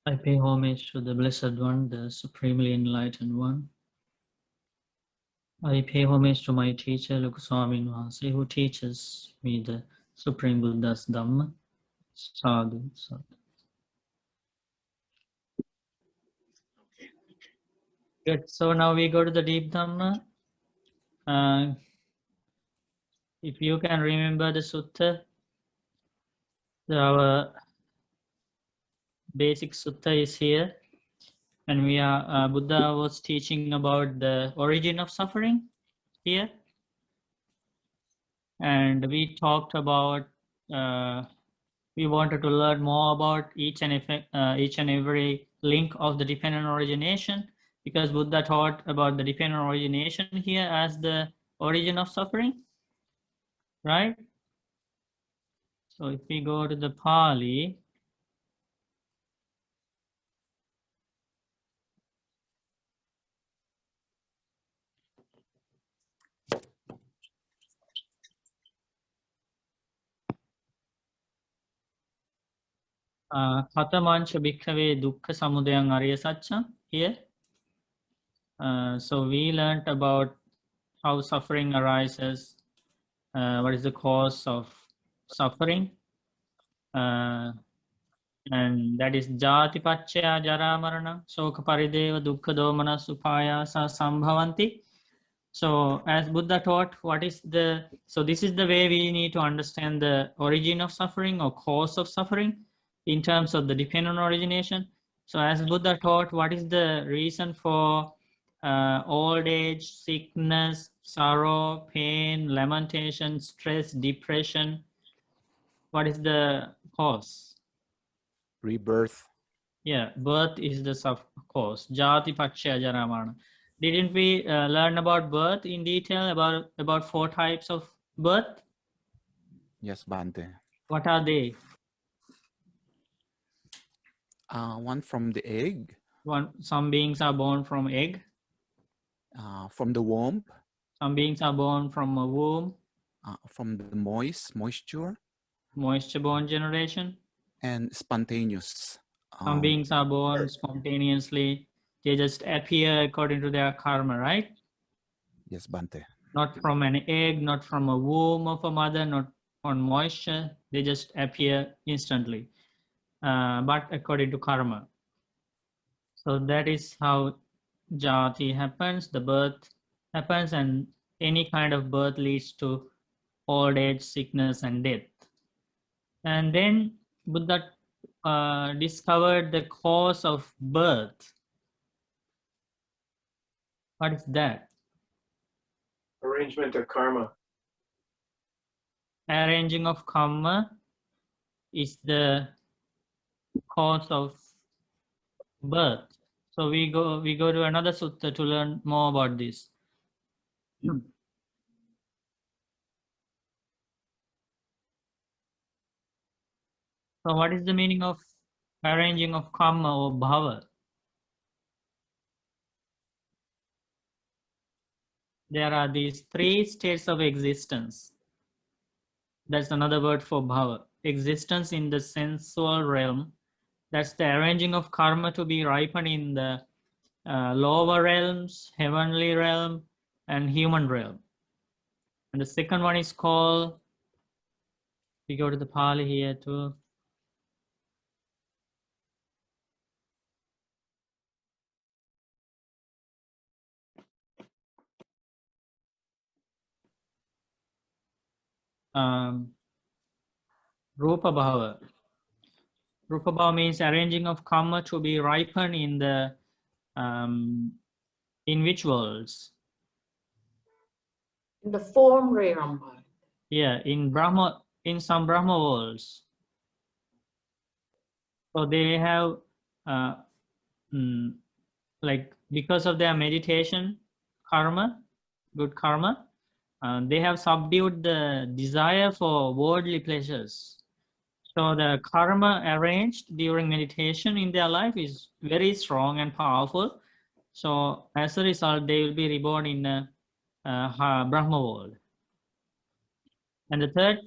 I pay homage to the Blessed One, the Supremely Enlightened One. I pay homage to my teacher, Lukuswamin Vase, who teaches me the Supreme Buddha's Dhamma. Sadhu, sadhu. Good. So now we go to the deep Dhamma. If you can remember the sutta, our basic sutta is here, and we are Buddha was teaching about the origin of suffering here, and we talked about we wanted to learn more about each and every link of the dependent origination, because Buddha taught about the dependent origination here as the origin of suffering, right? So if we go to the Pali, Katamancha Bhikkhave Dukkha Samudayang Arya Satcham here. So we learned about how suffering arises, what is the cause of suffering, and that is Jati Pacchaya Jara Marana Soka Parideva Dukkha Domana Supayasa Sambhavanti. So as Buddha taught, so this is the way we need to understand the origin of suffering or cause of suffering in terms of the dependent origination. So as Buddha taught, what is the reason for old age, sickness, sorrow, pain, lamentation, stress, depression? What is the cause? Rebirth. Yeah, birth is the cause. Jati Pacchaya Jara Marana. Didn't we learn about birth in detail, about 4 types of birth? Yes, Bante. What are they? One from the egg. Some beings are born from egg. From the womb. Some beings are born from a womb. From the moisture. Moisture-born generation. And spontaneous. Some beings are born spontaneously. They just appear according to their karma, right? Yes, Bante. Not from an egg, not from a womb of a mother, not on moisture. They just appear instantly, but according to karma. So that is how jati happens, the birth happens, and any kind of birth leads to old age, sickness, and death. And then Buddha discovered the cause of birth. What is that? Arrangement of karma. Arranging of karma is the cause of birth. So we go to another sutta to learn more about this. So what is the meaning of arranging of karma or bhava? There are these 3 states of existence. That's another word for bhava. Existence in the sensual realm. That's the arranging of karma to be ripened in the lower realms, heavenly realm, and human realm. And the second one is called, we go to the Pali here too. Rupa Bhava. Rupa Bhava means arranging of karma to be ripened in the in which worlds? In the form realm. Yeah, in some Brahma worlds. So they have like, because of their meditation karma, good karma, they have subdued the desire for worldly pleasures. So the karma arranged during meditation in their life is very strong and powerful. So as a result, they will be reborn in a Brahma world. And the third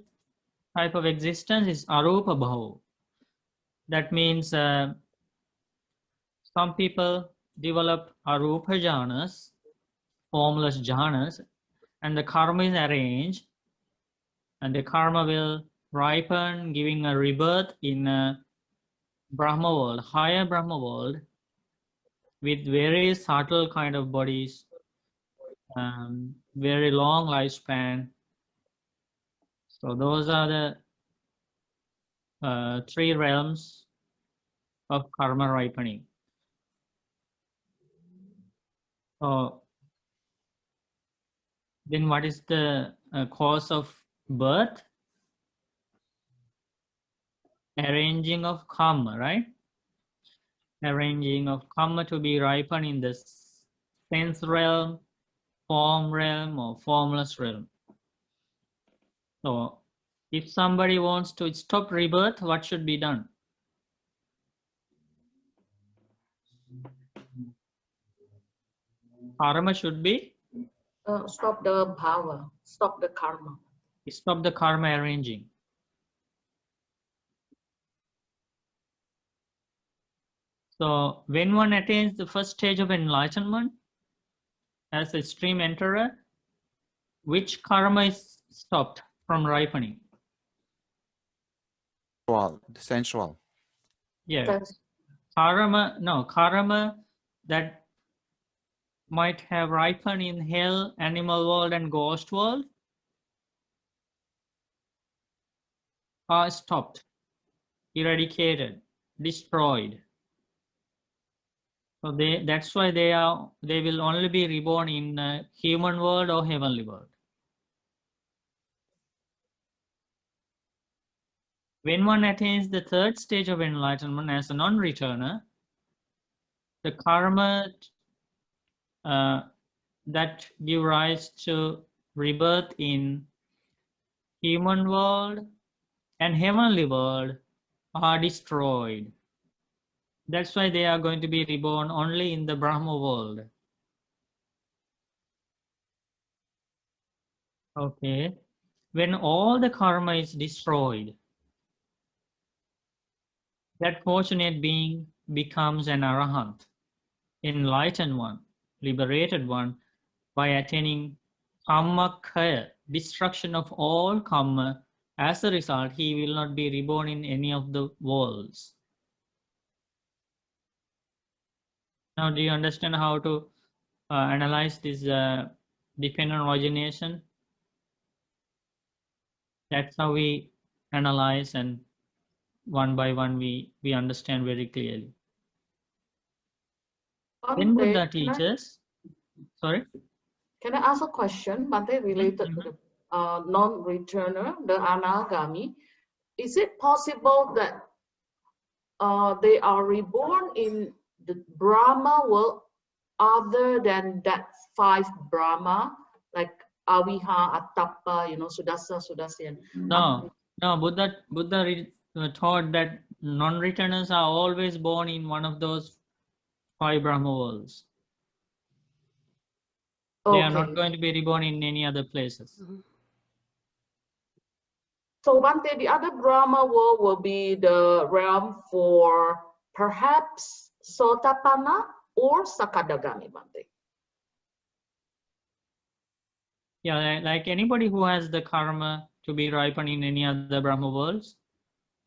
type of existence is Arupa Bhava. That means Some people develop arupa jhanas, formless jhanas, and the karma is arranged, and the karma will ripen, giving a rebirth in a Brahma world, higher Brahma world, with very subtle kind of bodies, very long lifespan. So those are the 3 realms of karma ripening. So then what is the cause of birth? Arranging of karma, right? Arranging of karma to be ripened in the sense realm, form realm, or formless realm. So if somebody wants to stop rebirth, what should be done? Karma should be Stop the power, stop the karma. stop the karma arranging. So when one attains the first stage of enlightenment as a stream enterer, which karma is stopped from ripening? Well, the sensual. Yeah, That's karma that might have ripened in hell, animal world, and ghost world are stopped, eradicated, destroyed. So that's why they will only be reborn in human world or heavenly world. When one attains the 3rd stage of enlightenment as a non-returner, the karma that give rise to rebirth in human world and heavenly world are destroyed. That's why they are going to be reborn only in the Brahma world. Okay. When all the karma is destroyed, that fortunate being becomes an arahant, enlightened one, liberated one, by attaining karma kaya, destruction of all karma. As a result, he will not be reborn in any of the worlds. Now, do you understand how to analyze this dependent origination? That's how we analyze, and one by one we understand very clearly. Then Buddha teaches, sorry? Can I ask a question, Bante, related to the non-returner, the anagami? Is it possible that they are reborn in the Brahma world other than that 5 Brahma, like Aviha, Attapa, Sudasa, Sudasyan? No, Buddha taught that non-returners are always born in one of those 5 Brahma worlds. They are not going to be reborn in any other places. So Bante, the other Brahma world will be the realm for perhaps Sotapanna or Sakadagami, Bante. Yeah, like anybody who has the karma to be ripened in any other Brahma worlds,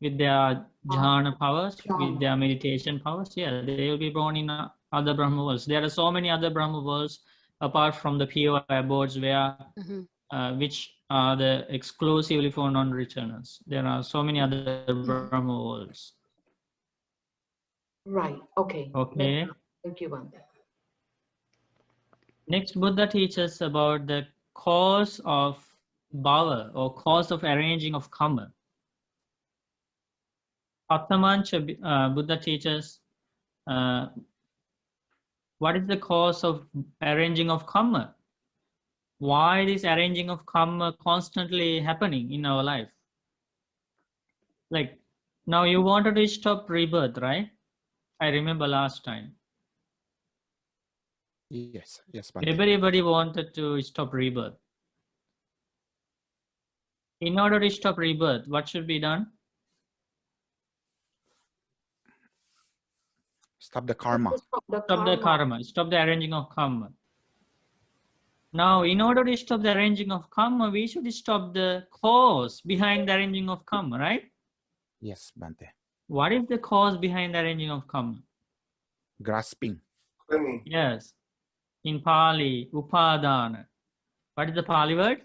with their jhana powers, with their meditation powers, yeah, they will be born in other Brahma worlds. There are so many other Brahma worlds apart from the pure abodes where which are the exclusively for non-returners. There are so many other Brahma worlds. Right. Okay. Okay. Thank you, Bante. Next, Buddha teaches about the cause of bhava, or cause of arranging of karma. Athamancha, Buddha teaches what is the cause of arranging of karma? Why is arranging of karma constantly happening in our life? Like, now you wanted to stop rebirth, right? I remember last time. Yes, Bante. Everybody wanted to stop rebirth. In order to stop rebirth, what should be done? Stop the karma. Stop the Stop the karma. Stop the arranging of karma. Now, in order to stop the arranging of karma, we should stop the cause behind the arranging of karma, right? Yes, Bante. What is the cause behind the arranging of karma? Grasping. Yes. In Pali, upadana. What is the Pali word?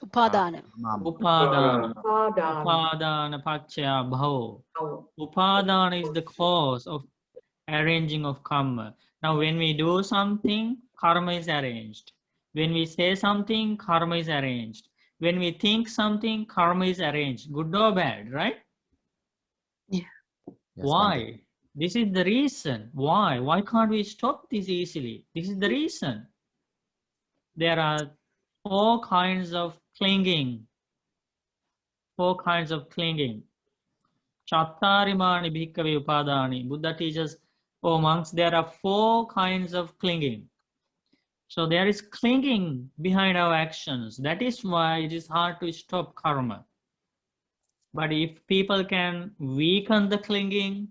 Upadana. Upadana. Upadana. Upadana pachya bhavo. Oh, Upadana is the cause of arranging of karma. Now, when we do something, karma is arranged. When we say something, karma is arranged. When we think something, karma is arranged. Good or bad, right? Yes, Why? Bante. This is the reason. Why? Why can't we stop this easily? This is the reason. There are 4 kinds of clinging. 4 kinds of clinging. Chattarimani bhikkhave upadani. Buddha teaches, oh monks, there are 4 kinds of clinging. So there is clinging behind our actions. That is why it is hard to stop karma. But if people can weaken the clinging,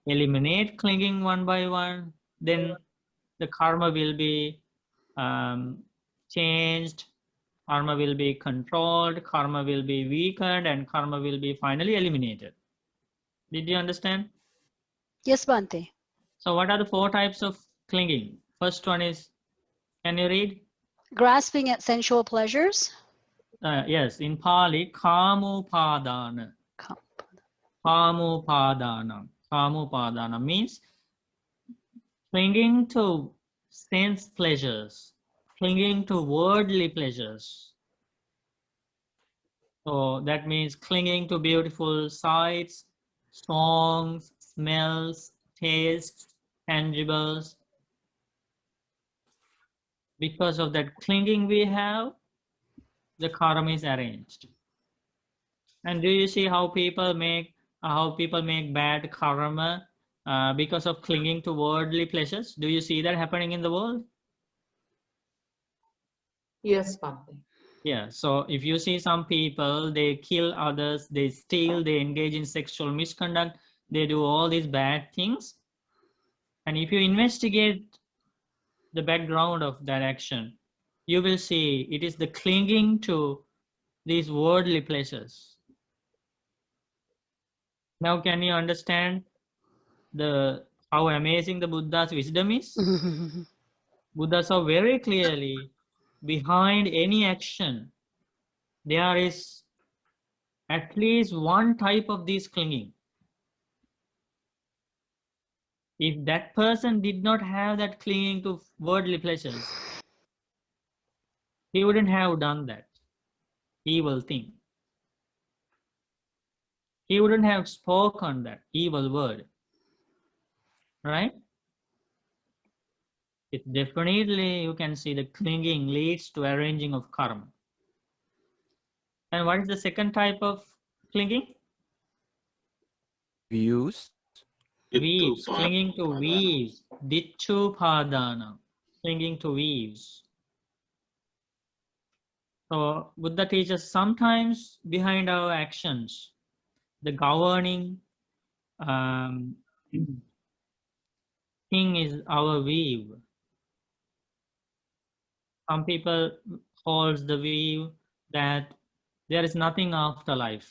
eliminate clinging one by one, then the karma will be changed, karma will be controlled, karma will be weakened, and karma will be finally eliminated. Did you understand? Yes, Bante. So what are the 4 types of clinging? First one is, can you read? Grasping at sensual pleasures. Yes, in Pali, kamupadana. Kamupadana. Kamupadana means clinging to sense pleasures, clinging to worldly pleasures. So that means clinging to beautiful sights, songs, smells, tastes, tangibles. Because of that clinging we have, the karma is arranged. And do you see how people make bad karma because of clinging to worldly pleasures? Do you see that happening in the world? yes, Bante. Yeah, so if you see some people, they kill others, they steal, they engage in sexual misconduct, they do all these bad things. And if you investigate the background of that action, you will see it is the clinging to these worldly pleasures. Now, can you understand how amazing the Buddha's wisdom is? Buddha saw very clearly behind any action, there is at least one type of this clinging. If that person did not have that clinging to worldly pleasures, he wouldn't have done that evil thing. He wouldn't have spoken that evil word, right? It definitely, you can see the clinging leads to arranging of karma. And what is the second type of clinging? Views. Weaves, clinging to weaves. Ditchupadana, clinging to weaves. So Buddha teaches sometimes behind our actions, the governing thing is our weave. Some people holds the view that there is nothing after life,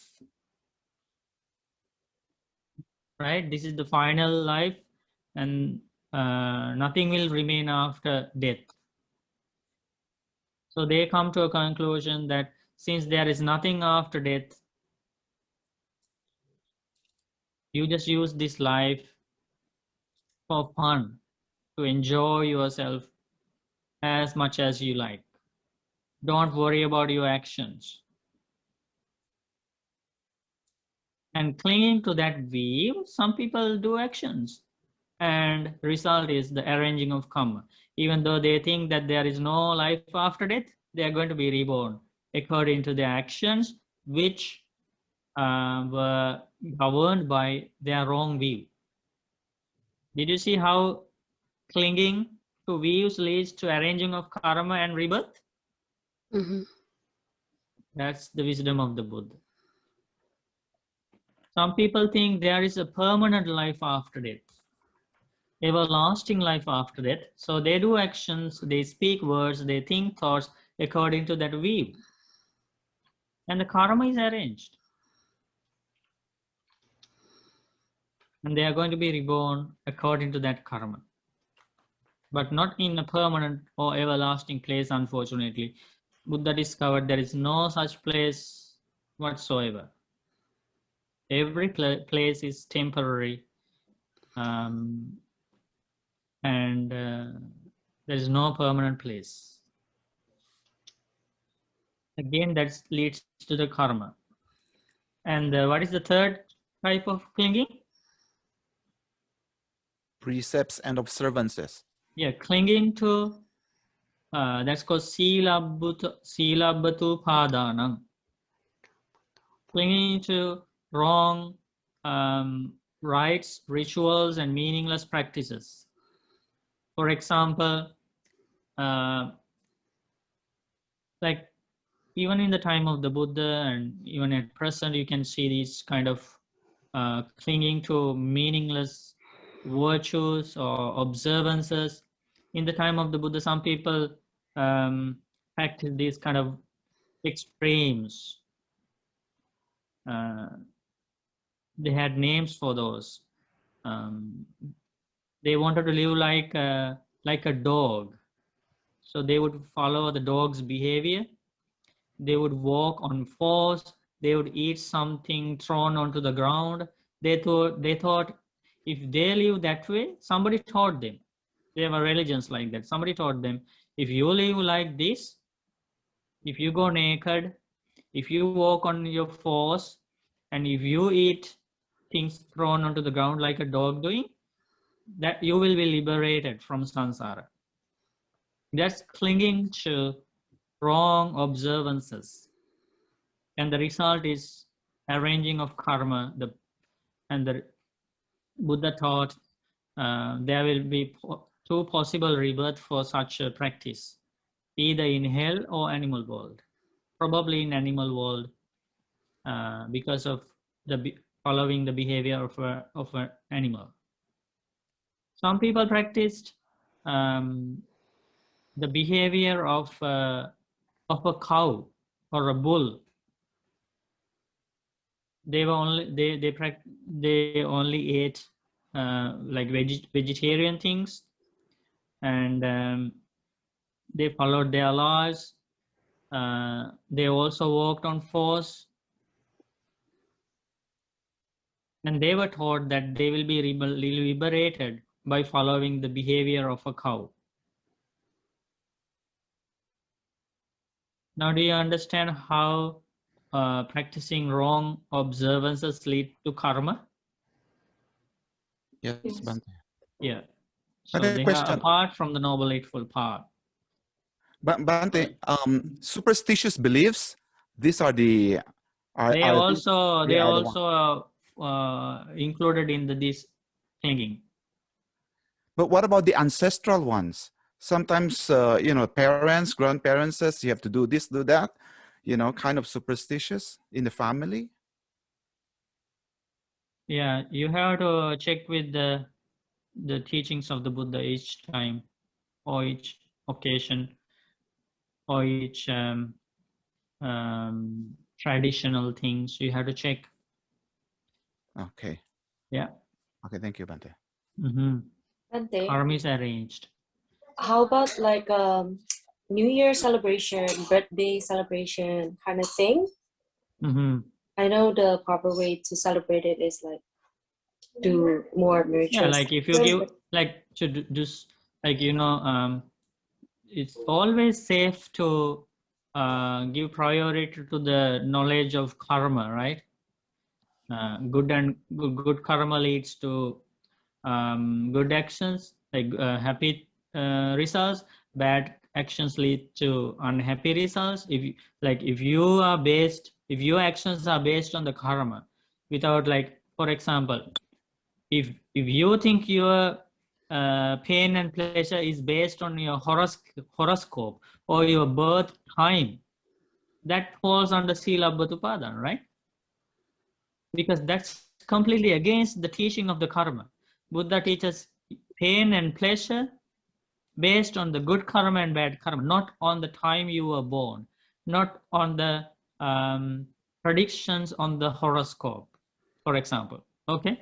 right? This is the final life, and nothing will remain after death. So they come to a conclusion that since there is nothing after death, you just use this life for fun, to enjoy yourself as much as you like. Don't worry about your actions. And clinging to that view, some people do actions, and result is the arranging of karma. Even though they think that there is no life after death, they are going to be reborn according to their actions, which were governed by their wrong view. Did you see how clinging to views leads to arranging of karma and rebirth? That's the wisdom of the Buddha. Some people think there is a permanent life after death, everlasting life after death. So they do actions, they speak words, they think thoughts according to that view. And the karma is arranged. And they are going to be reborn according to that karma. But not in a permanent or everlasting place, unfortunately. Buddha discovered there is no such place whatsoever. Every place is temporary, and there is no permanent place. Again, that leads to the karma. And what is the third type of clinging? Precepts and observances. Yeah, clinging to, that's called silabbatu padanam. Clinging to wrong rites, rituals, and meaningless practices. For example, like even in the time of the Buddha and even at present, you can see these kind of clinging to meaningless virtues or observances. In the time of the Buddha, some people practice these kind of extremes. They had names for those. They wanted to live like a dog. So they would follow the dog's behavior. They would walk on fours. They would eat something thrown onto the ground. They thought if they live that way, somebody taught them. There were religions like that. Somebody taught them, if you live like this, if you go naked, if you walk on your fours, and if you eat things thrown onto the ground like a dog doing, that you will be liberated from samsara. That's clinging to wrong observances. And the result is arranging of karma. And the Buddha taught there will be two possible rebirths for such a practice, either in hell or animal world. Probably in animal world, because of following the behavior of an animal. Some people practiced the behavior of a cow or a bull. They only ate like vegetarian things, and they followed their laws. They also walked on fours, and they were taught that they will be liberated by following the behavior of a cow. Now, do you understand how practicing wrong observances lead to karma? Yes, Yes. Bante. Yeah. So But a they are question, apart from the Noble Eightfold Path. Bante, superstitious beliefs, these are the They are also they are the one. included in this clinging. But what about the ancestral ones? Sometimes parents, grandparents says you have to do this, do that, kind of superstitious in the family. Yeah, you have to check with the teachings of the Buddha each time, or each occasion, or each traditional things. You have to check. Okay. Yeah. Okay, thank you, Bante. Bante, Karma is arranged. how about like New Year celebration, birthday celebration kind of thing? I know the proper way to celebrate it is like do more Yeah, rituals. like if you give like to just like it's always safe to give priority to the knowledge of karma, right? Good karma leads to good actions, like happy results. Bad actions lead to unhappy results. If your actions are based on the karma, without, like, for example, if you think your pain and pleasure is based on your horoscope or your birth time, that falls under Sila Bhatupadan, right? Because that's completely against the teaching of the karma. Buddha teaches pain and pleasure based on the good karma and bad karma, not on the time you were born, not on the predictions on the horoscope, for example. Okay?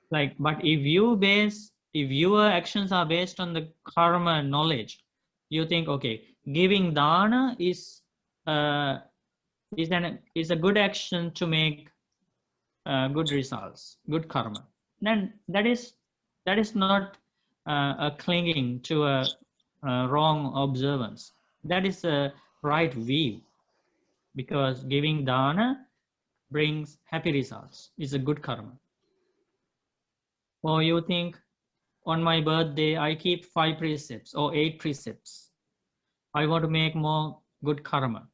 Like, but if your actions are based on the karma knowledge, you think, okay, giving dana is a good action to make good results, good karma. Then that is not a clinging to a wrong observance. That is a right view, because giving dana brings happy results. It's a good karma. Or you think, on my birthday, I keep 5 precepts or 8 precepts. I want to make more good karma.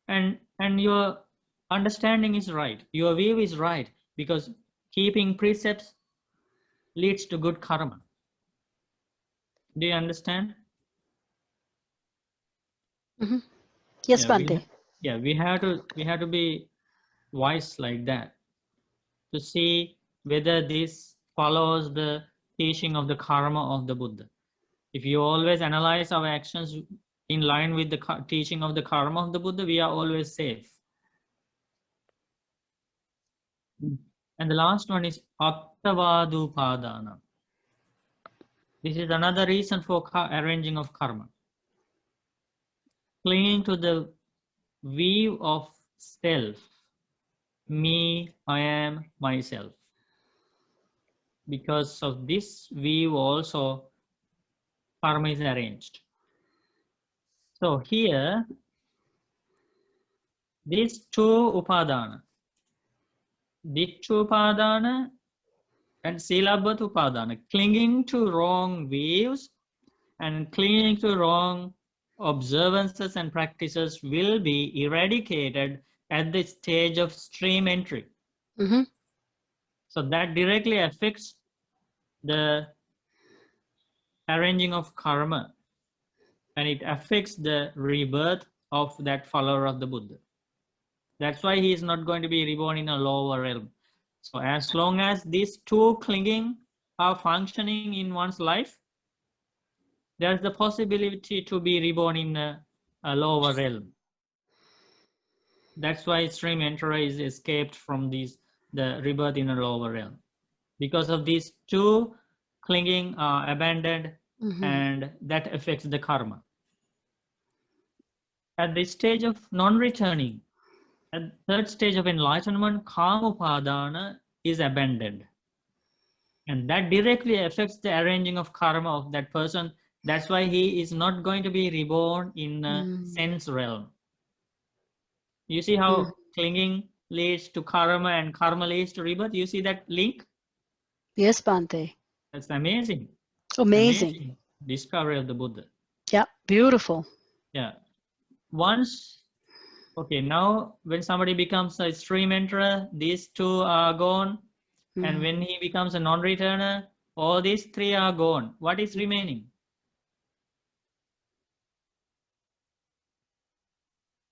And your understanding is right. Your view is right, because keeping precepts leads to good karma. Do you understand? Yes, Yeah, Bhante. we have to be wise like that, to see whether this follows the teaching of the karma of the Buddha. If you always analyze our actions in line with the teaching of the karma of the Buddha, we are always safe. And the last one is Attavadupadana. This is another reason for arranging of karma. Clinging to the view of self, me, I am, myself. Because of this view also, karma is arranged. So here, these two upadana, Ditchupadana and Silabbata upadana, clinging to wrong views and clinging to wrong observances and practices, will be eradicated at the stage of stream entry. So that directly affects the arranging of karma, and it affects the rebirth of that follower of the Buddha. That's why he is not going to be reborn in a lower realm. So as long as these two clinging are functioning in one's life, there's the possibility to be reborn in a lower realm. That's why stream enterer is escaped from the rebirth in a lower realm. Because of these two clinging are abandoned, and that affects the karma. At the stage of non-returning, at the third stage of enlightenment, kama upadana is abandoned. And that directly affects the arranging of karma of that person. That's why he is not going to be reborn in a sense realm. You see how clinging leads to karma and karma leads to rebirth? You see that link? Yes, Bhante. That's amazing. Amazing. Discovery of the Buddha. Yeah, beautiful. Yeah. Once, okay, now when somebody becomes a stream enterer, these two are gone. And when he becomes a non-returner, all these three are gone. What is remaining?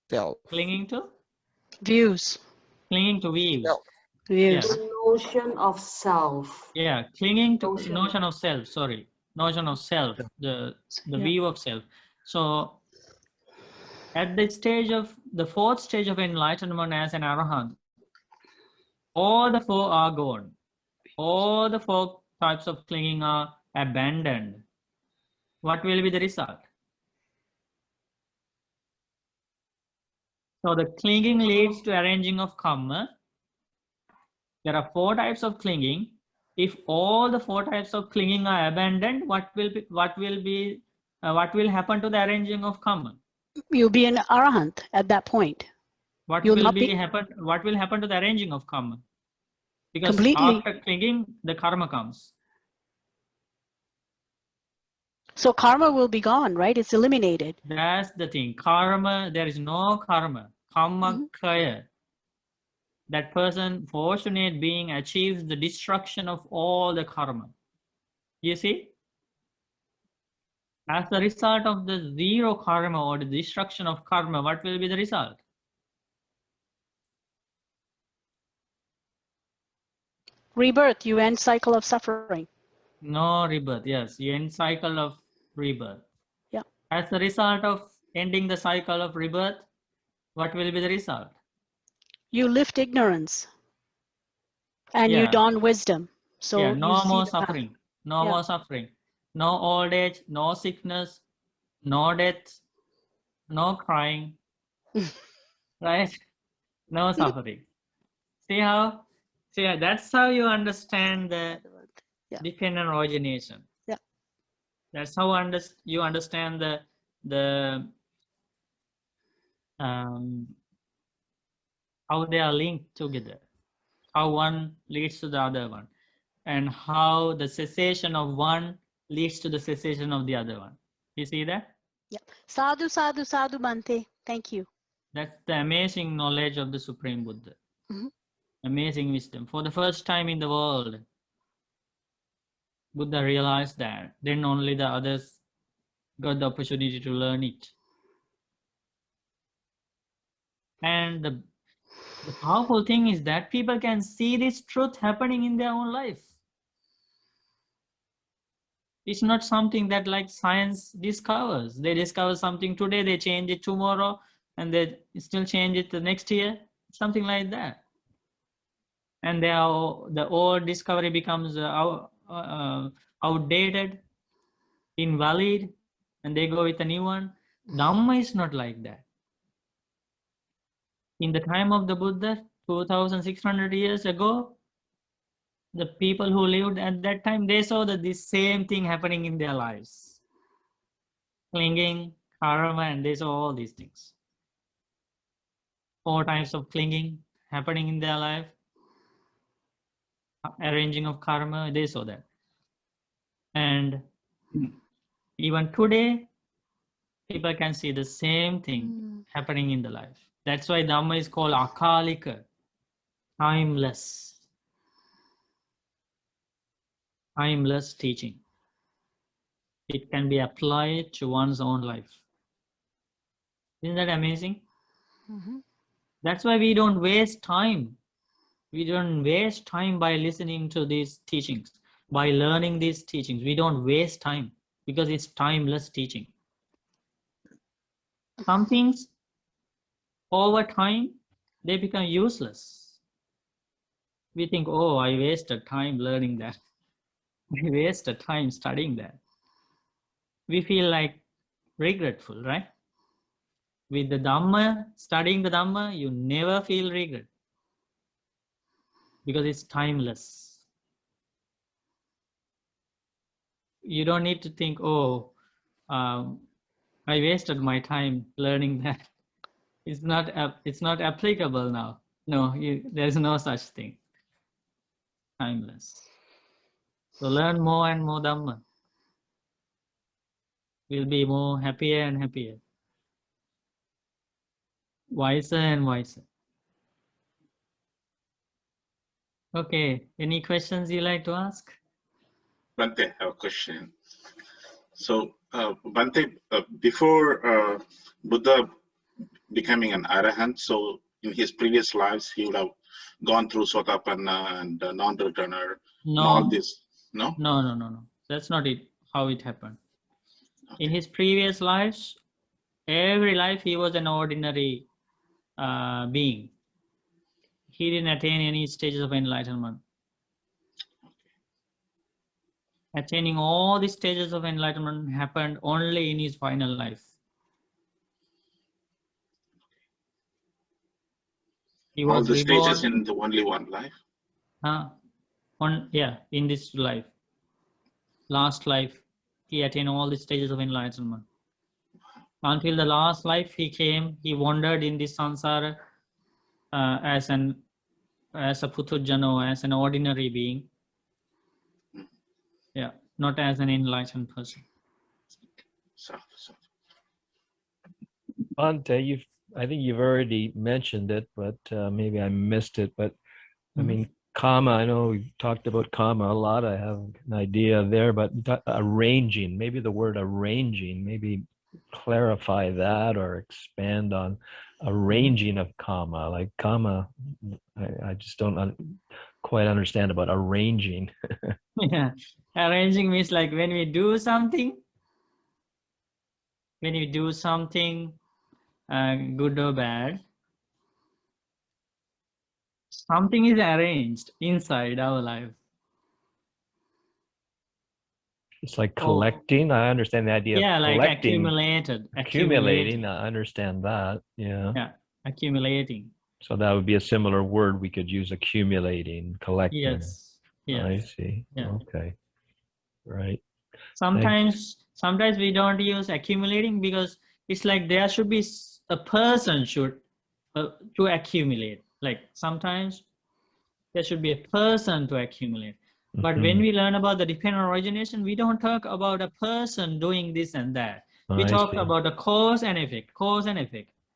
Self. Clinging to? Views. Clinging to views. Self. Views. The notion of self. Yeah, clinging to Notion. notion of self, sorry. Notion of self, the view of self. So at the stage of the fourth stage of enlightenment as an arahant, all the four are gone. All the four types of clinging are abandoned. What will be the result? So the clinging leads to arranging of karma. There are 4 types of clinging. If all the 4 types of clinging are abandoned, what will happen to the arranging of karma? You'll be an arahant at that point. What You'll will not be happen to the arranging of karma? Because completely. after clinging, the karma comes. So karma will be gone, right? It's eliminated. That's the thing. Karma, there is no karma. Karma kaya. That person, fortunate being, achieves the destruction of all the karma. You see? As the result of the zero karma or the destruction of karma, what will be the result? Rebirth, you end cycle of suffering. No rebirth. Yes, you end cycle of rebirth. Yeah. As the result of ending the cycle of rebirth, what will be the result? You lift ignorance and you Yeah. don wisdom. So Yeah, you no see more the path. suffering. No Yeah. more suffering. No old age, no sickness, no death, no crying, right? No suffering. See how? See, that's how you understand the Yeah. dependent origination. Yeah. That's how you understand the how they are linked together, how one leads to the other one, and how the cessation of one leads to the cessation of the other one. You see that? Yeah. Sadhu, sadhu, sadhu, Bhante. Thank you. That's the amazing knowledge of the Supreme Buddha. Mhm. Amazing wisdom. For the first time in the world, Buddha realized that. Then only the others got the opportunity to learn it. And the powerful thing is that people can see this truth happening in their own life. It's not something that like science discovers. They discover something today, they change it tomorrow, and they still change it the next year. Something like that. And the old discovery becomes outdated, invalid, and they go with a new one. Dhamma is not like that. In the time of the Buddha, 2600 years ago, the people who lived at that time, they saw that this same thing happening in their lives. Clinging, karma, and they saw all these things. 4 types of clinging happening in their life. Arranging of karma, they saw that. And even today, people can see the same thing happening in the life. That's why Dhamma is called akalika, timeless. Timeless teaching. It can be applied to one's own life. Isn't that amazing? Mhm. That's why we don't waste time. We don't waste time by listening to these teachings, by learning these teachings. We don't waste time because it's timeless teaching. Some things over time, they become useless. We think, oh, I wasted time learning that. I wasted time studying that. We feel like regretful, right? With the Dhamma, studying the Dhamma, you never feel regret because it's timeless. You don't need to think, oh, I wasted my time learning that. It's not applicable now. No, there's no such thing. Timeless. So learn more and more Dhamma. We'll be more happier and happier. Wiser and wiser. Okay, any questions you like to ask? Bante, I have a question. So, Bante, before Buddha becoming an arahant, so in his previous lives, he would have gone through Sotapanna and non-returner and all No, this. No? no. That's not it. How it happened. In his previous lives, every life he was an ordinary being. He didn't attain any stages of enlightenment. Attaining all the stages of enlightenment happened only in his final life. He All was the stages reborn. in the only one life. In this life, last life, he attained all the stages of enlightenment. Until the last life, he wandered in this samsara as a puthujjano, as an ordinary being. Yeah, not as an enlightened person. So. Ante, I think you've already mentioned it, but maybe I missed it. But I mean, karma, I know we talked about karma a lot. I have an idea there, but arranging, maybe the word arranging, maybe clarify that or expand on arranging of karma. Like karma, I just don't quite understand about arranging. Yeah, arranging means like when we do something, good or bad, something is arranged inside our life. It's like Oh. collecting. I understand the idea Yeah, of like collecting. accumulating. I understand that. Yeah. Yeah, accumulating. So that would be a similar word we could use, accumulating, collecting. Yes. Yes. I see. Yeah. Okay. Right. Sometimes we don't use accumulating because it's like there should be a person should to accumulate. Like sometimes there should be a person to accumulate. But when Mhm. we learn about the dependent origination, we don't talk about a person doing this and that. We I talk see. about the cause and effect.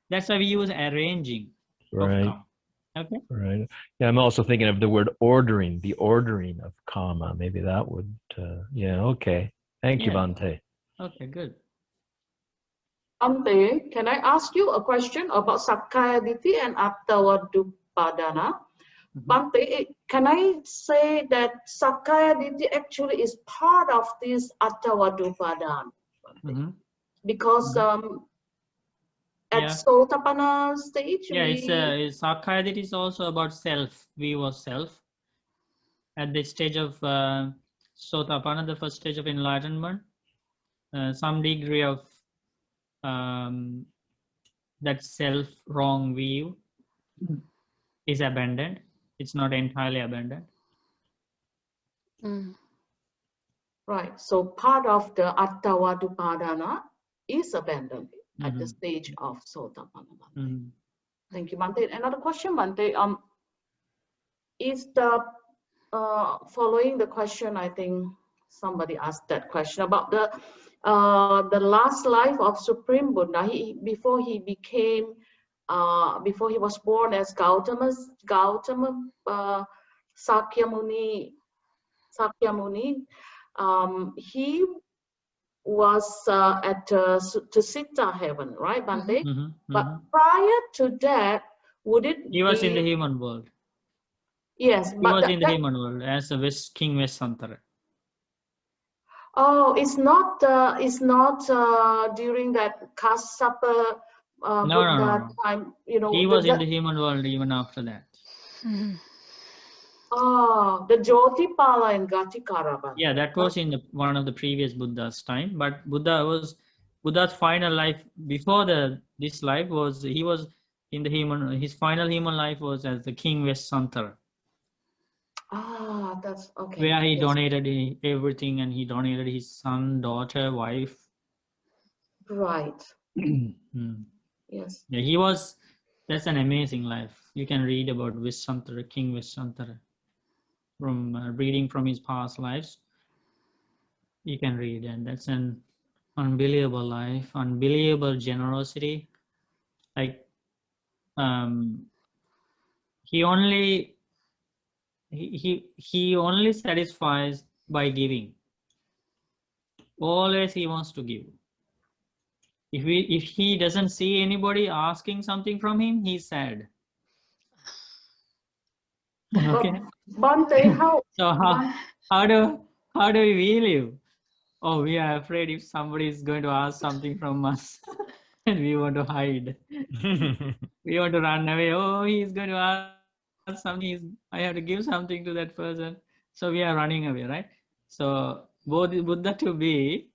That's why we use arranging of Right. karma. Okay. Right. Yeah, I'm also thinking of the word ordering, the ordering of karma. Maybe that would, yeah, okay. Thank you, Yeah. Bhante. Okay, good. Ante, can I ask you a question about Sakkaya Ditthi and Attavadupadana? Bhante, can I say that Sakkaya Ditthi actually is part of this Attavadupadana? Because at Sotapanna stage, Yeah, it's Sakkaya Ditthi is also about self, view of self. At the stage of Sotapanna, the first stage of enlightenment, some degree of that self wrong view is abandoned. It's not entirely abandoned. Right. So part of the Attavadupadana is abandoned at the stage of Sotapanna. Thank you, Bhante. Another question, Bhante. Is the following the question? I think somebody asked that question about the last life of Supreme Buddha. Before he was born as Gautama Sakyamuni. He was at Tusita heaven, right, Bhante? But prior to that, He was in the human world. Yes, he was in the human world as a King Vesantara. Oh, it's not during that Kassapa Buddha time, you know. He was in the human world even after that. Oh, the Jyotipala and Gatikara. Yeah, that was in one of the previous Buddha's time. But Buddha's final life before this life was he was in the human. His final human life was as the King Vesantara. Ah, that's okay. Where he donated everything, and he donated his son, daughter, wife. Right. Yes. Yeah, he was. That's an amazing life. You can read about Vesantara, King Vesantara, from reading from his past lives. You can read, and that's an unbelievable life, unbelievable generosity. Like, he only satisfies by giving. Always he wants to give. If he doesn't see anybody asking something from him, he's sad. Okay. Bhante, So how do we live? Oh, we are afraid if somebody is going to ask something from us, and we want to hide. We want to run away. Oh, he's going to ask something. I have to give something to that person. So we are running away, right? So Buddha to be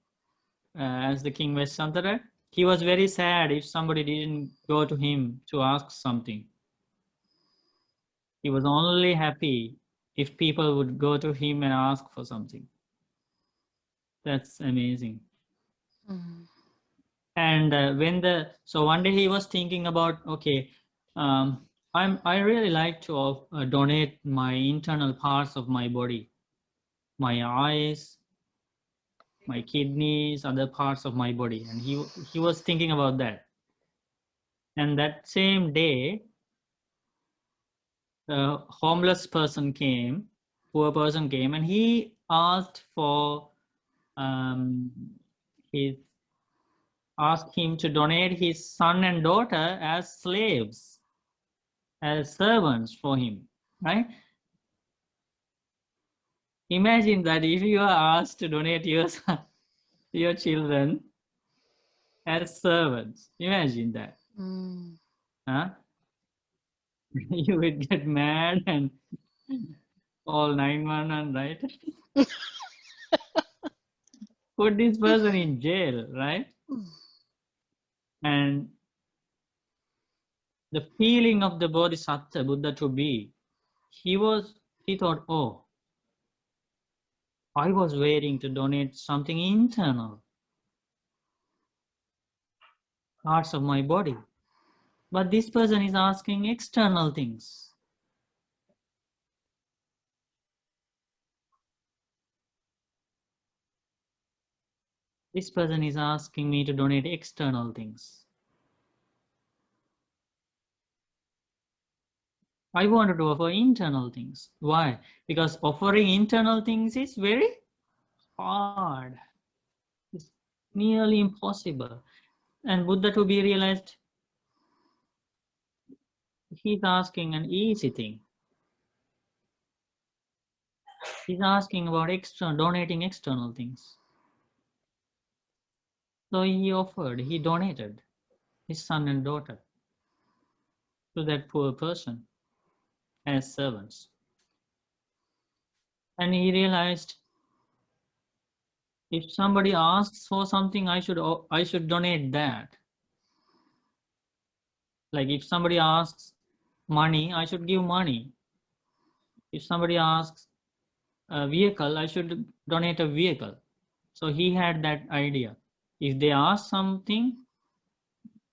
as the King Vesantara, he was very sad if somebody didn't go to him to ask something. He was only happy if people would go to him and ask for something. That's amazing. And so one day he was thinking about, okay, I really like to donate my internal parts of my body, my eyes, my kidneys, other parts of my body, and he was thinking about that. And that same day, a homeless person came, poor person came, and he asked for asked him to donate his son and daughter as slaves, as servants for him, right? Imagine that if you are asked to donate your children as servants. Imagine that. Huh? You would get mad and all 911, right? Put this person in jail, right? And the feeling of the Bodhisattva, Buddha to be, he thought, oh, I was waiting to donate something internal, parts of my body. But this person is asking external things. This person is asking me to donate external things. I wanted to offer internal things. Why? Because offering internal things is very hard. It's nearly impossible. And Buddha to be realized, he's asking an easy thing. He's asking about donating external things. So he offered, he donated his son and daughter to that poor person as servants. And he realized, if somebody asks for something, I should donate that. Like if somebody asks money, I should give money. If somebody asks a vehicle, I should donate a vehicle. So he had that idea. If they ask something,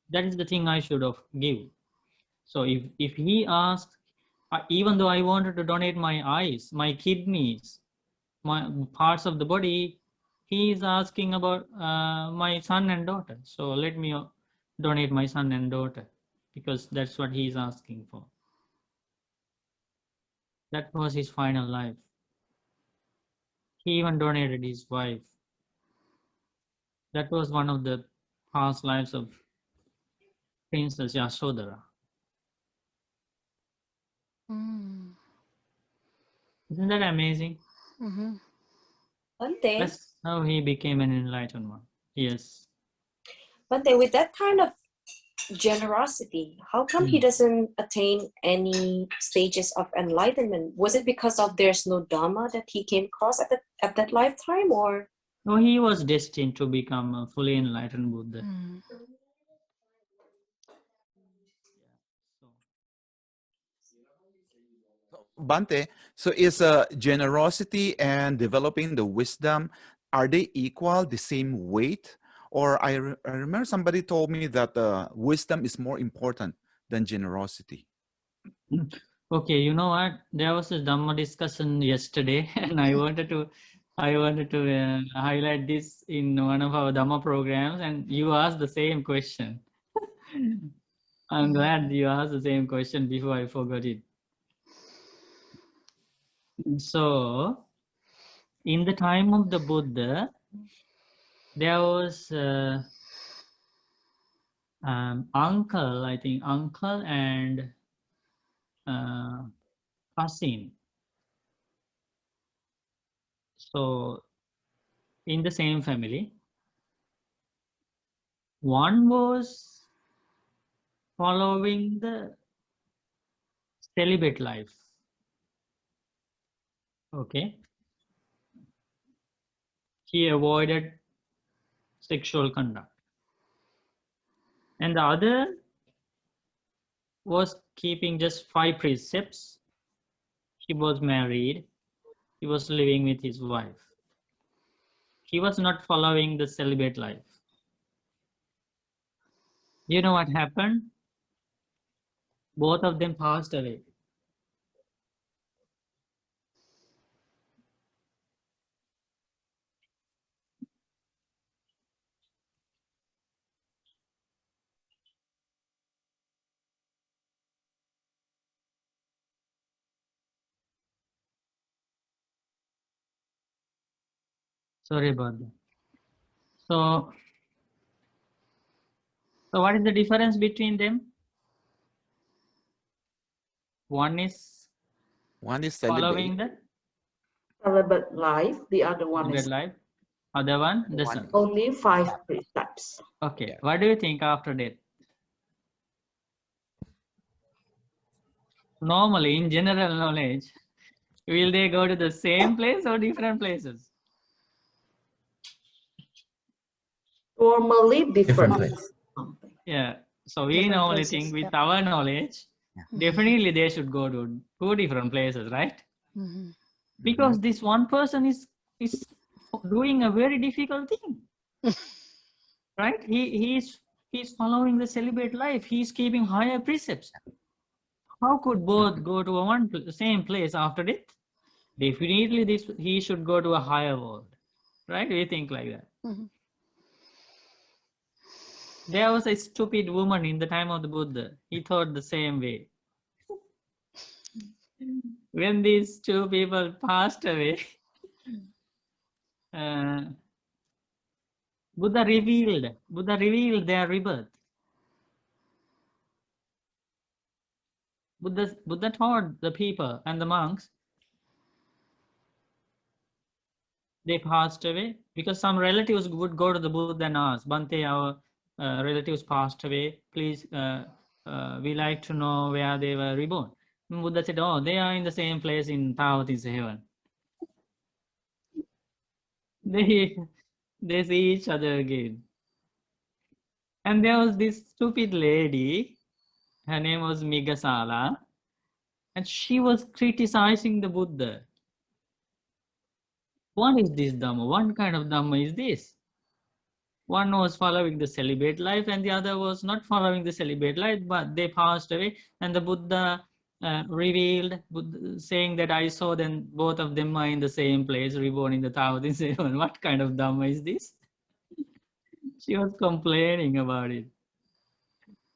that is the thing I should give. So if he asks, even though I wanted to donate my eyes, my kidneys, my parts of the body, he is asking about my son and daughter. So let me donate my son and daughter, because that's what he is asking for. That was his final life. He even donated his wife. That was one of the past lives of Princess Yashodhara. Isn't that amazing? Bante, That's how he became an enlightened one. Yes. Bante, with that kind of generosity, how come he doesn't attain any stages of enlightenment? Was it because of there's no Dhamma that he came across at that lifetime, or? No, he was destined to become a fully enlightened Buddha. Bante, so is generosity and developing the wisdom, are they equal, the same weight? Or I remember somebody told me that wisdom is more important than generosity. Okay, you know what? There was a Dhamma discussion yesterday, and I wanted to highlight this in one of our Dhamma programs, and you asked the same question. I'm glad you asked the same question before I forgot it. So, in the time of the Buddha, there was uncle and cousin. So, in the same family, one was following the celibate life. Okay. He avoided sexual conduct. And the other was keeping just 5 precepts. He was married. He was living with his wife. He was not following the celibate life. You know what happened? Both of them passed away. Sorry about that. So what is the difference between them? One is One is following celibate. celibate life. The other one Celibate is life. Other one, the One sun. only 5 precepts. Okay. Yeah. What do you think after death? Normally, in general knowledge, will they go to the same place or different places? Formally different. place. Yeah. So we Different normally places, think with yep. our knowledge, definitely they should go to 2 different places, right? Mhm. Because this one person is doing a very difficult thing, right? He's following the celibate life. He's keeping higher precepts. How could both go to same place after death? Definitely, he should go to a higher world, right? We think like that. Mhm. There was a stupid woman in the time of the Buddha. He thought the same way. When these two people passed away, Buddha revealed their rebirth. Buddha taught the people and the monks, they passed away because some relatives would go to the Buddha and ask, Bhante, our relatives passed away. Please, we like to know where they were reborn. And Buddha said, oh, they are in the same place in Taotis heaven. They see each other again. And there was this stupid lady, her name was Migasala, and she was criticizing the Buddha. What is this Dhamma? What kind of Dhamma is this? One was following the celibate life and the other was not following the celibate life, but they passed away. And the Buddha revealed, saying that I saw them, both of them are in the same place, reborn in the Taoist heaven. What kind of Dhamma is this? She was complaining about it.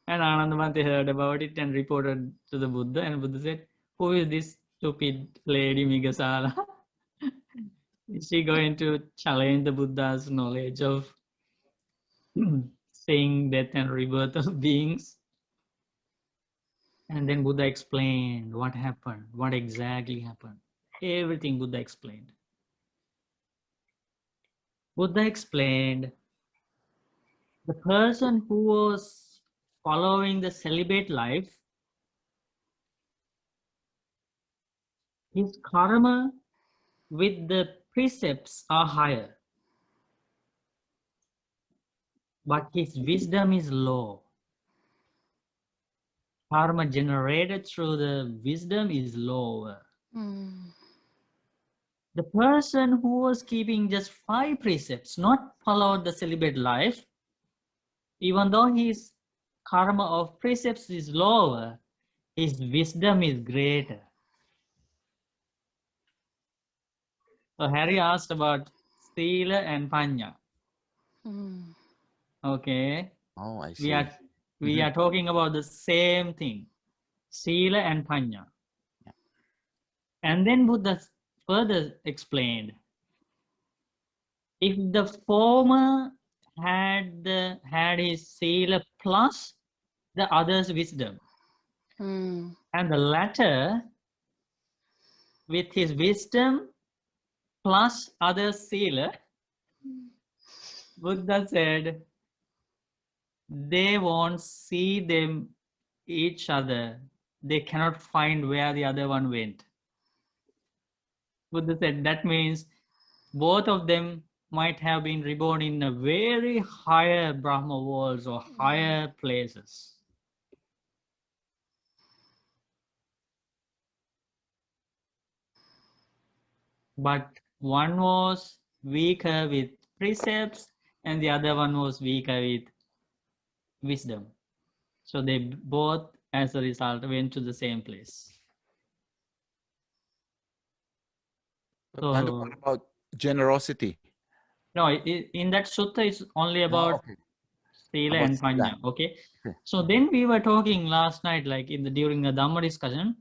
And Anandamati heard about it and reported to the Buddha. And Buddha said, who is this stupid lady Migasala? Is she going to challenge the Buddha's knowledge of saying death and rebirth of beings? And then Buddha explained what happened, what exactly happened. Everything Buddha explained. Buddha explained the person who was following the celibate life, his karma with the precepts are higher, but his wisdom is low. Karma generated through the wisdom is lower. Mm. The person who was keeping just 5 precepts, not followed the celibate life, even though his karma of precepts is lower, his wisdom is greater. So Harry asked about Sila and Panya. Mm. I Okay, see. we are talking about the same thing, Sila and Panya. Yeah. And then Buddha further explained, if the former had his Sila plus the other's wisdom, Mm. and the latter with his wisdom plus other Sila, Buddha said, they won't see them each other. They cannot find where the other one went. Buddha said that means both of them might have been reborn in a very higher Brahma worlds or higher places. But one was weaker with precepts and the other one was weaker with wisdom. So they both, as a result, went to the same place. And So, what about generosity? no, in that sutta it's only about okay. Sila About and Sila. Panya. Okay. Okay. So then we were talking last night, like during the Dhamma discussion,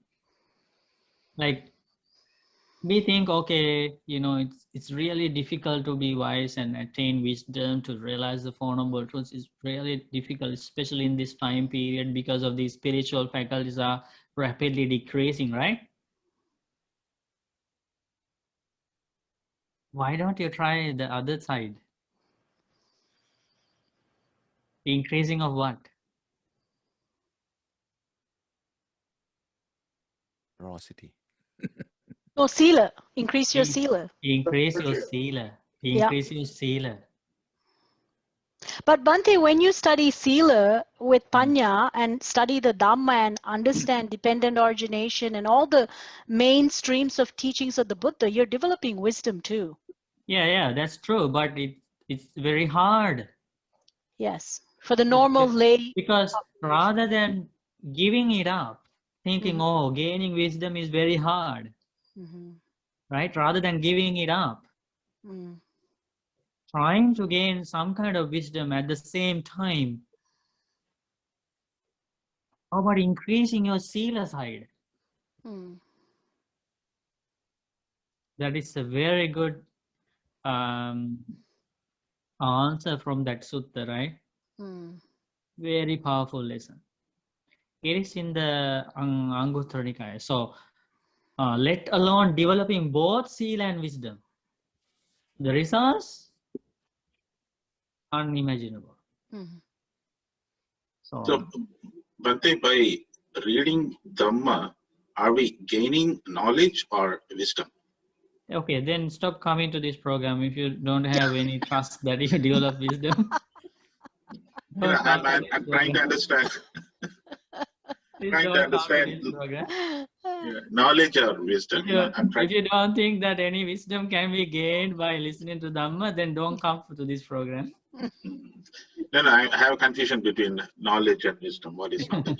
like we think, okay, it's really difficult to be wise and attain wisdom to realize the Four Noble Truths. It's really difficult, especially in this time period, because of these spiritual faculties are rapidly decreasing, right? Why don't you try the other side? Increasing of what? Generosity. Oh, sila. Increase your In- sila. Increase your sila. Increase your sila. But Bante, when you study sila with panya and study the Dhamma and understand dependent origination and all the main streams of teachings of the Buddha, you're developing wisdom too. Yeah, that's true. But it's very hard. Yes. For the normal lay. Because rather than giving it up, thinking, oh, gaining wisdom is very hard, right? Rather than giving it up, trying to gain some kind of wisdom at the same time. How about increasing your sila side? That is a very good answer from that sutta, right? Very powerful lesson. It is in the Anguttara Nikaya. So, let alone developing both sila and wisdom. The results unimaginable. So, Bhante, by reading Dhamma, are we gaining knowledge or wisdom? Okay, then stop coming to this program if you don't have any trust that you develop wisdom. You know, Don't come to I'm this trying to program. understand. Please Trying to don't come to understand this program. knowledge or wisdom. You know, I'm If trying. you don't think that any wisdom can be gained by listening to Dhamma, then don't come to this program. No, I have confusion between knowledge and wisdom. What is knowledge?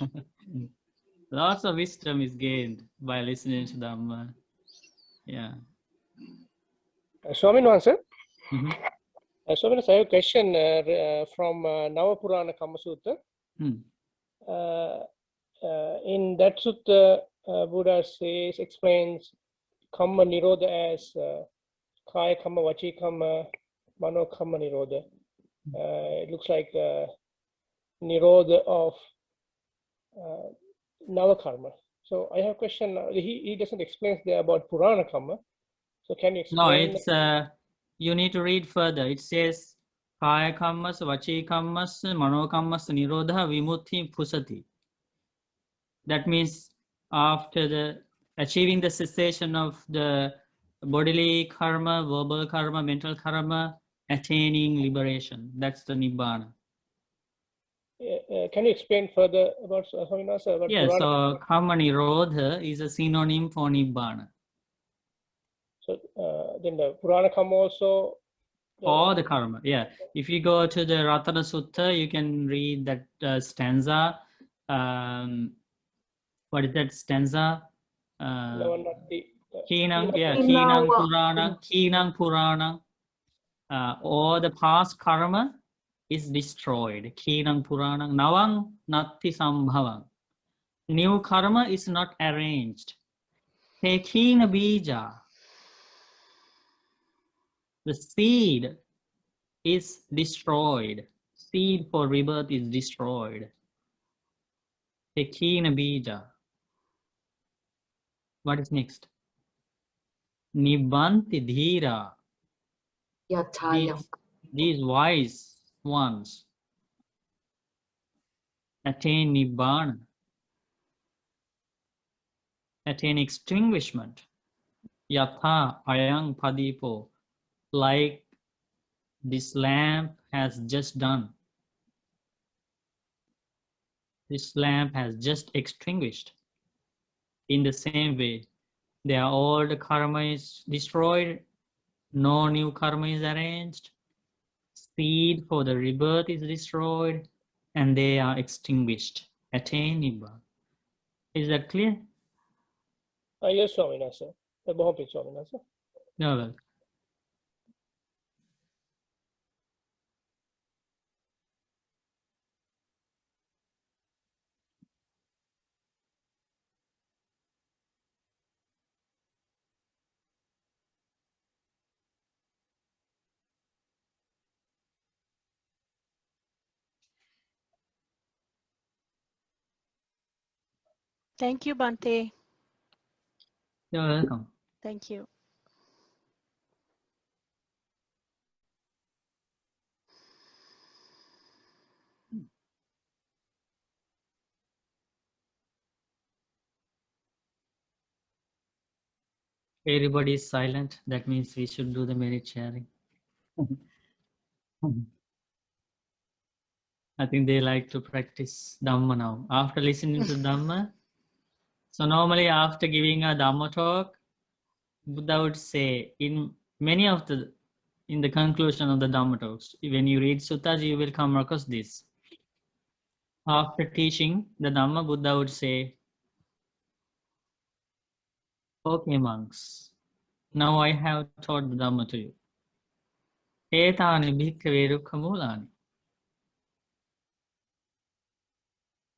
Lots of wisdom is gained by listening to Dhamma. Yeah. Swamin Wansa, Mhm. Swamin, I have a question from Navapurana Kama Sutta. In that sutta, Buddha explains Kamma Nirodha as Kaya Kamma, Vachi Kamma, Mano Kamma Nirodha. It looks like Nirodha of Navakarma. So I have a question. He doesn't explain there about Purana Kamma. So can you No, explain? it's you need to read further. It says Kaya kammas, Vachi kammas, Mano kammas, Nirodha Vimutti Pusati. That means after the achieving the cessation of the bodily karma, verbal karma, mental karma, attaining liberation. That's the Nibbana. Can you explain further about Swaminasa? About Yeah, Purana? so karma nirodha is a synonym for Nibbana. So then the Purana Kamma also. Or the karma, yeah. If you go to the Ratana Sutta, you can read that stanza. What is that stanza? Keenang Purana. All the past karma is destroyed. Keenang Purana. Nawang Natti Sambhavang. New karma is not arranged. Tekina Bija. The seed is destroyed. Seed for rebirth is destroyed. Tekina Bija. What is next? Nibbanti Dhira. These wise ones attain Nibbana, attain extinguishment. Yatha Ayang Padipo, like this lamp has just done. This lamp has just extinguished. In the same way, their old karma is destroyed, no new karma is arranged, seed for the rebirth is destroyed, and they are extinguished. Attain Nibbana. Is that clear? Yes, Swaminasa. Swaminasa. No, well. Thank you, Bante. You're welcome. Thank you. Everybody is silent. That means we should do the merit sharing. I think they like to practice Dhamma now. After listening to Dhamma, so normally after giving a Dhamma talk, Buddha would say in the conclusion of the Dhamma talks, when you read suttas, you will come across this. After teaching the Dhamma, Buddha would say, okay monks, now I have taught the Dhamma to you. Etani bhikkhave rukkha mulani.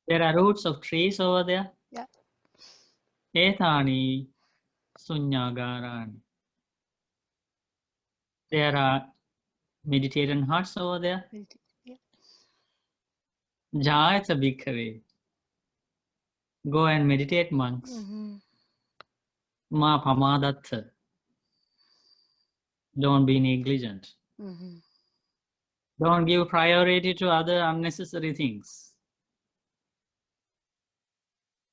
There are roots of trees over there. Yeah. Etani sunyagarani. There are meditation huts over there. Yeah. Jayata bhikkhave. Go and meditate, monks. Ma pamadatta. Don't be negligent. Don't give priority to other unnecessary things.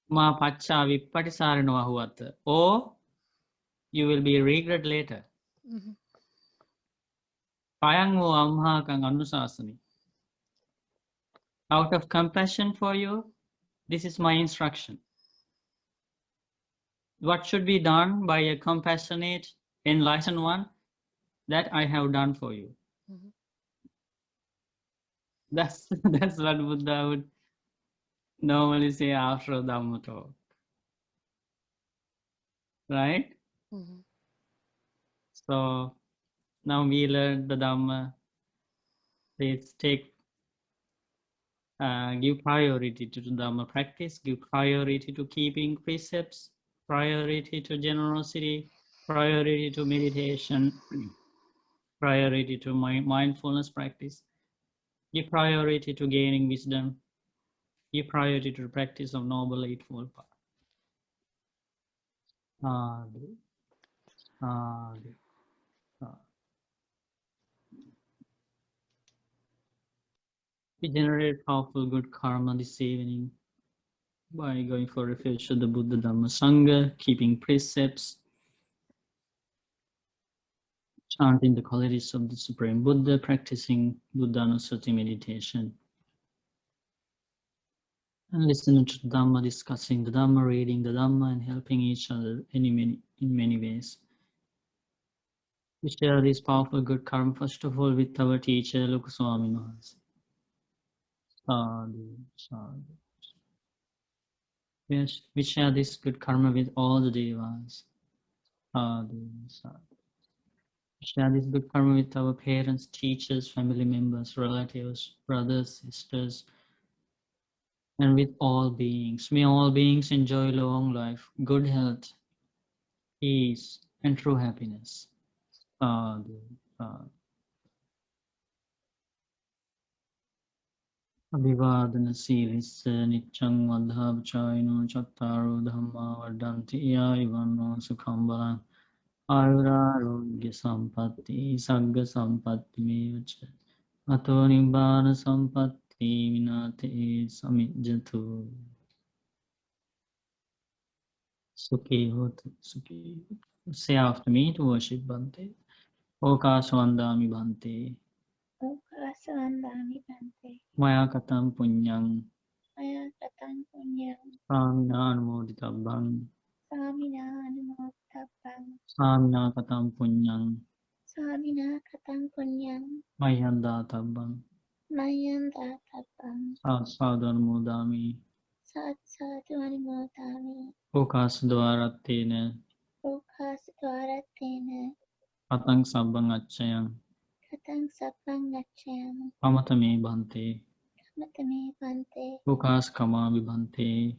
Ma pacha vippatisarino ahuvatta. Or you will be regret later. Payango amhakang anusasani. Out of compassion for you, this is my instruction. What should be done by a compassionate, enlightened one, that I have done for you. That's what Buddha would normally say after a Dhamma talk. Right? So now we learned the Dhamma. Please give priority to the Dhamma practice, give priority to keeping precepts, priority to generosity, priority to meditation, priority to mindfulness practice, give priority to gaining wisdom, give priority to the practice of Noble Eightfold Path. Sadhu, sadhu, sadhu. We generate powerful good karma this evening by going for refuge to the Buddha Dhamma Sangha, keeping precepts, chanting the qualities of the Supreme Buddha, practicing Buddha-Anusati meditation, and listening to the Dhamma, discussing the Dhamma, reading the Dhamma, and helping each other in many ways. We share this powerful good karma, first of all, with our teacher, Loka Swami Maharaj. Sadhu, sadhu. We share this good karma with all the devas. Sadhu, sadhu. We share this good karma with our parents, teachers, family members, relatives, brothers, sisters, and with all beings. May all beings enjoy long life, good health, peace, and true happiness. Sadhu, sadhu. Abhivadana Silis Nichang Madhav Chaino Chattaro Dhamma Vardanti Yaivanno Sukhambalan Ayurarogya Sampatti Sagga Sampatti Mevacha Ato Nibbana Sampatti Vinate Samijjatu. Sukhi Hotu, Sukhi. Say after me to worship Bhante. Okaswandami Bhante. Okaswandami Bhante. Maya Katam Punyang. Maya Katam Punyam. Samina Anumoditabbang. Samina Anumoditabbang. Samina Katam Punyang. Samina Katam Punyam. Mayandatabbang. Mayandatabbang. Sat Sadhu Anumodami. Sat Sadhu Anumodami. Okasdvaratena. Okasdvaratena. Katang Sabbang Achayang. Katang Sabbang Achayam. Pamatame Bhante. Pamatame Bhante. Okas Kamami Bhante.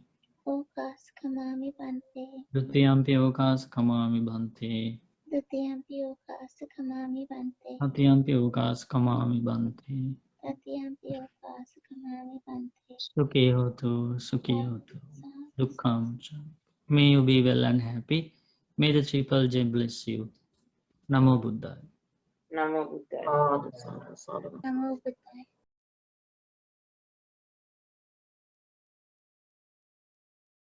Okas Kamami Bhante. Dutiyampi Okas Kamami Bhante. Dutiyampi Okas Kamami Bhante. Atiyampi Okas Kamami Bhante. Tatiyampi Okas Kamami Bhante. Sukhi Hotu, Sukhi Hotu. Dukkham cha. May you be well and happy. May the Triple J bless you. Namo Buddhaya. Namo Buddhaya. Sadhu, sadhu, sadhu. Namo Buddhaya.